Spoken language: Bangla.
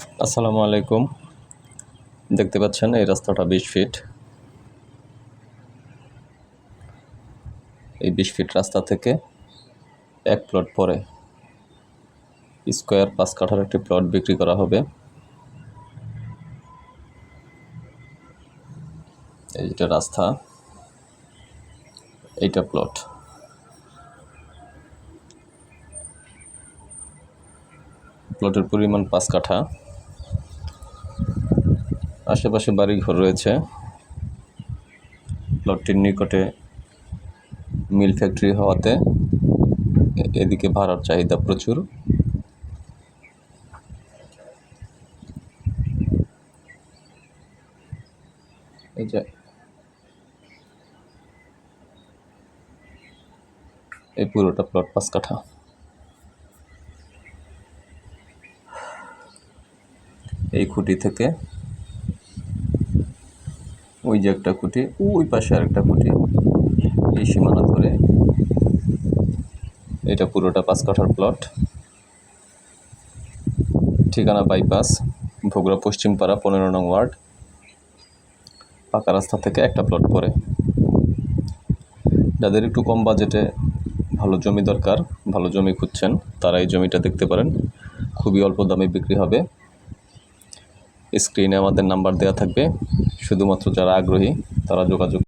আসসালামু আলাইকুম। দেখতে পাচ্ছেন এই রাস্তাটা 20 ফিট। এই 20 ফিট রাস্তা থেকে এক প্লট পরে স্কোয়ার 5 কাঠার একটি প্লট বিক্রি করা হবে। এইটা রাস্তা, এইটা প্লট। প্লটের পরিমাণ 5 কাঠা। আশেপাশে বাড়িঘর রয়েছে। প্লটটির নিকটে মিল ফ্যাক্টরি হওয়াতে এদিকে ভাড়ার চাহিদা প্রচুর। এই যে এই পুরোটা প্লট 5 কাঠা। এই খুঁটি থেকে ওই যে একটা খুঁটি, ওই পাশে আরেকটা খুঁটি, এই সীমানা ধরে এটা পুরোটা 5 কাঠার প্লট। ঠিকানা বাইপাস, বগুড়া পশ্চিমপাড়া 15 নং ওয়ার্ড। পাকা রাস্তা থেকে একটা প্লট পরে। যাদের একটু কম বাজেটে ভালো জমি দরকার, ভালো জমি খুঁজছেন, তারা এই জমিটা দেখতে পারেন। খুবই অল্প দামে বিক্রি হবে। স্ক্রিনে আমাদের নাম্বার দেওয়া থাকবে, শুধুমাত্র যারা আগ্রহী তারা যোগাযোগ